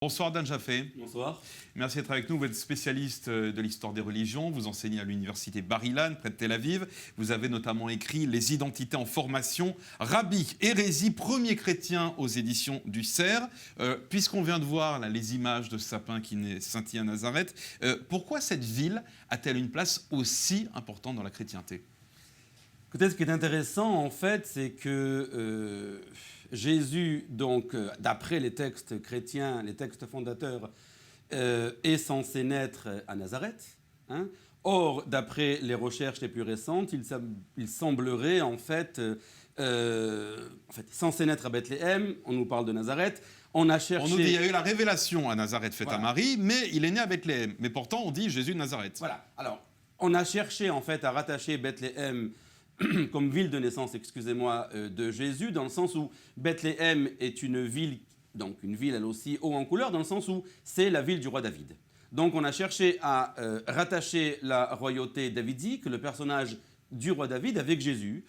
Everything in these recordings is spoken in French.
Bonsoir Dan Jaffé. Bonsoir. Merci d'être avec nous. Vous êtes spécialiste de l'histoire des religions. Vous enseignez à l'université Bar-Ilan, près de Tel Aviv. Vous avez notamment écrit Les identités en formation, Rabbi, hérésie, premier chrétien aux éditions du CERF. Puisqu'on vient de voir là, les images de ce sapin qui scintille à Nazareth, pourquoi cette ville a-t-elle une place aussi importante dans la chrétienté? Peut-être ce qui est intéressant, en fait, c'est que Jésus, donc, d'après les textes chrétiens, les textes fondateurs, est censé naître à Nazareth. Hein. Or, d'après les recherches les plus récentes, il semblerait, en fait, censé naître à Bethléem. On nous parle de Nazareth. On a cherché... On nous dit qu'il y a eu la révélation à Nazareth faite voilà. à Marie, mais il est né à Bethléem. Mais pourtant, on dit Jésus de Nazareth. Voilà. Alors, on a cherché, en fait, à rattacher Bethléem comme ville de naissance, de Jésus, dans le sens où Bethléem est une ville, donc une ville elle aussi haut en couleur, dans le sens où c'est la ville du roi David. Donc on a cherché à rattacher la royauté davidique, le personnage du roi David avec Jésus,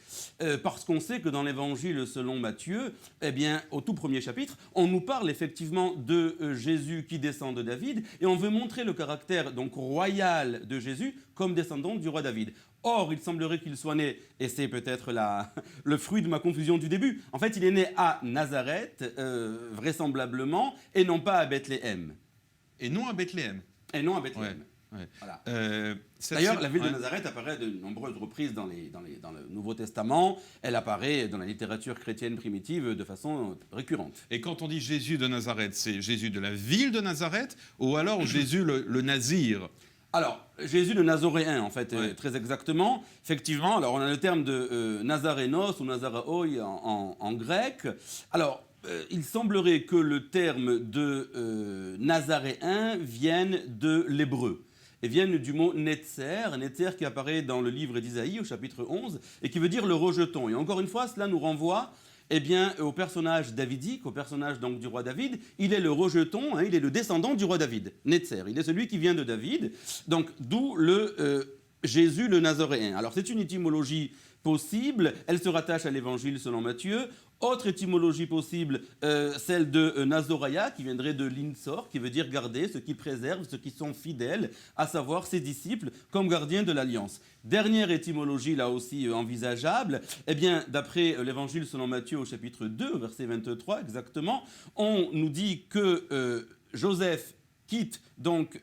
parce qu'on sait que dans l'évangile selon Matthieu, eh bien, au tout premier chapitre, on nous parle effectivement de Jésus qui descend de David, et on veut montrer le caractère donc royal de Jésus comme descendant du roi David. Or, il semblerait qu'il soit né, et c'est peut-être le fruit de ma confusion du début, en fait, il est né à Nazareth, vraisemblablement, et non pas à Bethléem. Et non à Bethléem. Et non à Bethléem. Ouais. Ouais. Voilà. D'ailleurs, la ville de Nazareth apparaît de nombreuses reprises dans le Nouveau Testament. Elle apparaît dans la littérature chrétienne primitive de façon récurrente. Et quand on dit Jésus de Nazareth, c'est Jésus de la ville de Nazareth ou alors Jésus le Nazir? Alors, Jésus le Nazoréen, en fait, ouais. Très exactement. Effectivement, alors on a le terme de Nazarénos ou Nazaraoi en grec. Alors, il semblerait que le terme de Nazaréen vienne de l'hébreu. Et viennent du mot Netzer qui apparaît dans le livre d'Isaïe au chapitre 11, et qui veut dire le rejeton. Et encore une fois, cela nous renvoie au personnage davidique, au personnage donc du roi David. Il est le rejeton, il est le descendant du roi David, Netzer. Il est celui qui vient de David, donc d'où le Jésus le Nazoréen. Alors c'est une étymologie possible, elle se rattache à l'évangile selon Matthieu. Autre étymologie possible, celle de Nazoraya, qui viendrait de l'insor, qui veut dire garder, ceux qui préservent, ceux qui sont fidèles, à savoir ses disciples, comme gardiens de l'alliance. Dernière étymologie, là aussi envisageable, eh bien, d'après l'évangile selon Matthieu au chapitre 2, verset 23 exactement, on nous dit que Joseph quitte donc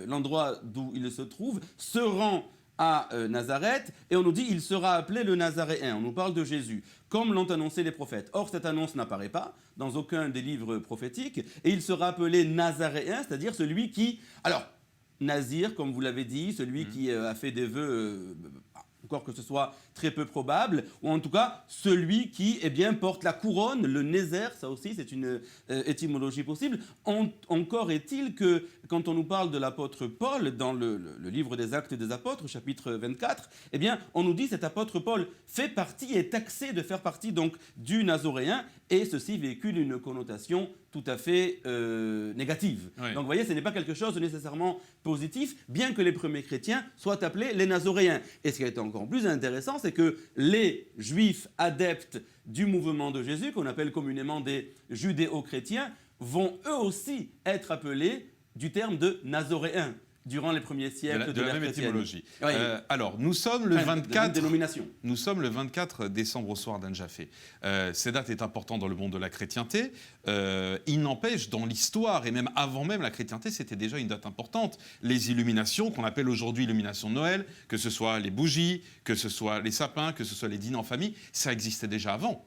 l'endroit d'où il se trouve, se rend à Nazareth, et on nous dit il sera appelé le Nazaréen. On nous parle de Jésus, comme l'ont annoncé les prophètes. Or, cette annonce n'apparaît pas dans aucun des livres prophétiques, et il sera appelé Nazaréen, c'est-à-dire celui qui... Alors, Nazir, comme vous l'avez dit, celui qui a fait des vœux... encore que ce soit très peu probable, ou en tout cas celui qui porte la couronne, le nézer, ça aussi c'est une étymologie possible. Encore est-il que quand on nous parle de l'apôtre Paul dans le livre des Actes des Apôtres, chapitre 24, on nous dit cet apôtre Paul fait partie, est taxé de faire partie donc du Nazoréen, et ceci véhicule une connotation tout à fait négative. Oui. Donc vous voyez, ce n'est pas quelque chose de nécessairement positif, bien que les premiers chrétiens soient appelés les Nazoréens. Et ce qui est encore plus intéressant, c'est que les juifs adeptes du mouvement de Jésus, qu'on appelle communément des judéo-chrétiens, vont eux aussi être appelés du terme de Nazoréens durant les premiers siècles de la même chrétienne. étymologie. Oui. Alors, nous sommes le 24... dénomination. Nous sommes le 24 décembre au soir Dan Jaffé. Cette date est importante dans le monde de la chrétienté. Il n'empêche, dans l'histoire, et même avant même la chrétienté, c'était déjà une date importante. Les illuminations, qu'on appelle aujourd'hui illumination de Noël, que ce soit les bougies, que ce soit les sapins, que ce soit les dîners en famille, ça existait déjà avant.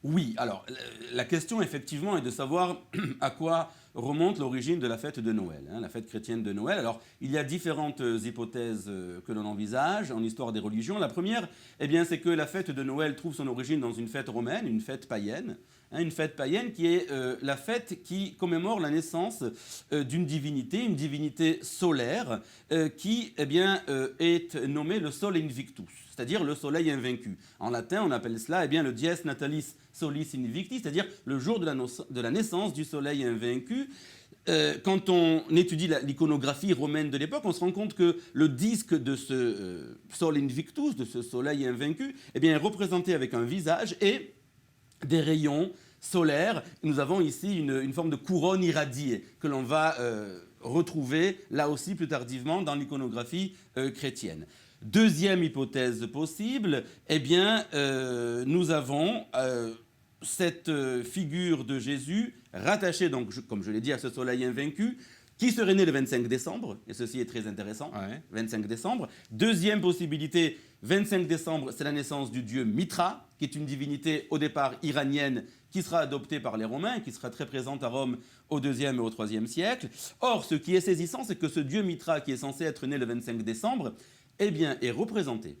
Oui, alors, la question, effectivement, est de savoir à quoi remonte l'origine de la fête de Noël, la fête chrétienne de Noël. Alors, il y a différentes hypothèses que l'on envisage en histoire des religions. La première, c'est que la fête de Noël trouve son origine dans une fête romaine, une fête païenne. Une fête païenne qui est la fête qui commémore la naissance d'une divinité, une divinité solaire, qui est nommée le Sol Invictus, c'est-à-dire le soleil invaincu. En latin, on appelle cela le Dies Natalis Solis Invicti, c'est-à-dire le jour de la naissance du soleil invaincu. Quand on étudie l'iconographie romaine de l'époque, on se rend compte que le disque de ce Sol Invictus, de ce soleil invaincu, est représenté avec un visage et des rayons solaire. Nous avons ici une forme de couronne irradiée que l'on va retrouver là aussi plus tardivement dans l'iconographie chrétienne. Deuxième hypothèse possible, eh bien, nous avons cette figure de Jésus rattachée, donc, comme je l'ai dit, à ce soleil invaincu, qui serait né le 25 décembre, et ceci est très intéressant, 25 décembre. Deuxième possibilité, 25 décembre, c'est la naissance du dieu Mitra, qui est une divinité au départ iranienne, qui sera adoptée par les Romains, qui sera très présente à Rome au IIe et au IIIe siècle. Or, ce qui est saisissant, c'est que ce dieu Mitra, qui est censé être né le 25 décembre, eh bien, est représenté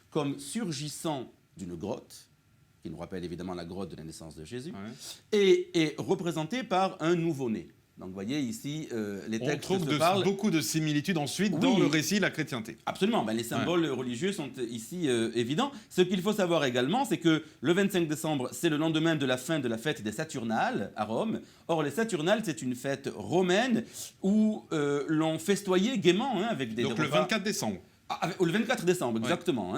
comme surgissant d'une grotte, qui nous rappelle évidemment la grotte de la naissance de Jésus, et est représenté par un nouveau-né. Donc, vous voyez ici, les textes on trouve beaucoup de similitudes ensuite dans le récit de la chrétienté. Absolument. Ben, les symboles religieux sont ici évidents. Ce qu'il faut savoir également, c'est que le 25 décembre, c'est le lendemain de la fin de la fête des Saturnales à Rome. Or, les Saturnales, c'est une fête romaine où l'on festoyait gaiement avec des Donc, repas. le 24 décembre. Le 24 décembre, exactement.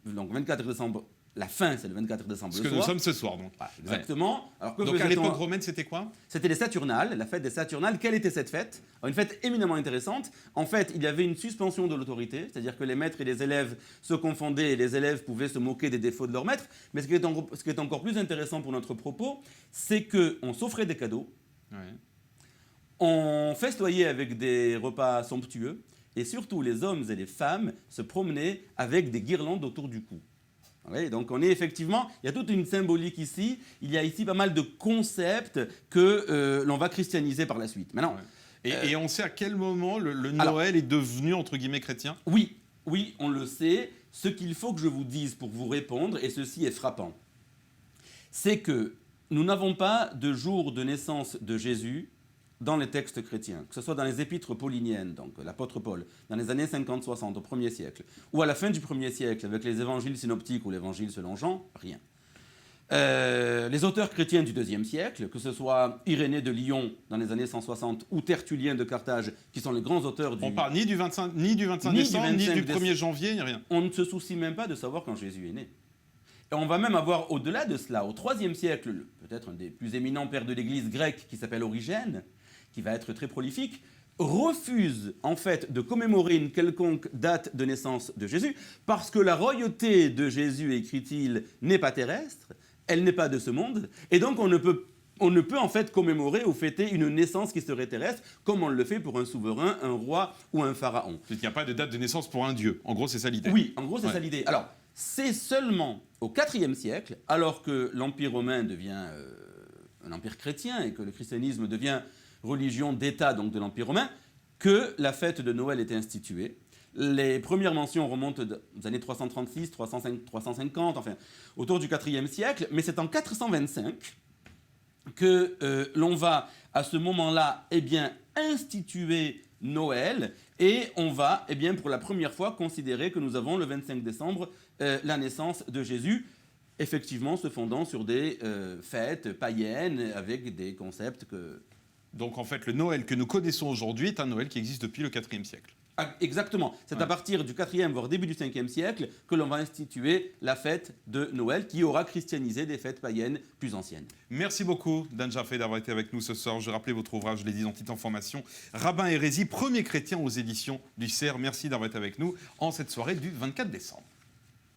Donc, 24 décembre. La fin, c'est le 24 décembre. Parce que nous sommes ce soir, donc. Voilà, exactement. Alors, donc, à l'époque romaine, c'était quoi? C'était les Saturnales, la fête des Saturnales. Quelle était cette fête? Une fête éminemment intéressante. En fait, il y avait une suspension de l'autorité, c'est-à-dire que les maîtres et les élèves se confondaient et les élèves pouvaient se moquer des défauts de leurs maîtres. Mais ce qui est encore plus intéressant pour notre propos, c'est qu'on s'offrait des cadeaux, on festoyait avec des repas somptueux, et surtout les hommes et les femmes se promenaient avec des guirlandes autour du cou. Oui, donc on est effectivement, il y a toute une symbolique ici, il y a ici pas mal de concepts que l'on va christianiser par la suite. Maintenant, et on sait à quel moment le Noël est devenu, entre guillemets, chrétien? Oui, on le sait. Ce qu'il faut que je vous dise pour vous répondre, et ceci est frappant, c'est que nous n'avons pas de jour de naissance de Jésus dans les textes chrétiens, que ce soit dans les épîtres pauliniennes, donc l'apôtre Paul, dans les années 50-60, au 1er siècle, ou à la fin du 1er siècle, avec les évangiles synoptiques ou l'évangile selon Jean, rien. Les auteurs chrétiens du IIe siècle, que ce soit Irénée de Lyon dans les années 160 ou Tertullien de Carthage, qui sont les grands auteurs du... On parle ni du 25 décembre, ni du 1er janvier, ni rien. On ne se soucie même pas de savoir quand Jésus est né. Et on va même avoir au-delà de cela, au IIIe siècle, peut-être un des plus éminents pères de l'Église grecque qui s'appelle Origène, qui va être très prolifique, refuse en fait de commémorer une quelconque date de naissance de Jésus, parce que la royauté de Jésus, écrit-il, n'est pas terrestre, elle n'est pas de ce monde, et donc on ne peut en fait commémorer ou fêter une naissance qui serait terrestre, comme on le fait pour un souverain, un roi ou un pharaon. Il n'y a pas de date de naissance pour un dieu, en gros c'est ça l'idée. Oui, en gros c'est ça l'idée. Alors, c'est seulement au IVe siècle, alors que l'Empire romain devient un empire chrétien et que le christianisme devient religion d'État donc de l'Empire romain, que la fête de Noël est instituée. Les premières mentions remontent aux années 336, 350, enfin autour du IVe siècle, mais c'est en 425 que l'on va à ce moment-là instituer Noël, et on va pour la première fois considérer que nous avons le 25 décembre la naissance de Jésus, effectivement se fondant sur des fêtes païennes avec des concepts que... Donc en fait, le Noël que nous connaissons aujourd'hui est un Noël qui existe depuis le IVe siècle. Exactement. C'est à partir du IVe, voire début du Ve siècle, que l'on va instituer la fête de Noël, qui aura christianisé des fêtes païennes plus anciennes. Merci beaucoup, Dan Jaffé, d'avoir été avec nous ce soir. Je rappelais votre ouvrage, Les Identités en formation, Rabbin Hérésie, premier chrétien aux éditions du CERF. Merci d'avoir été avec nous en cette soirée du 24 décembre.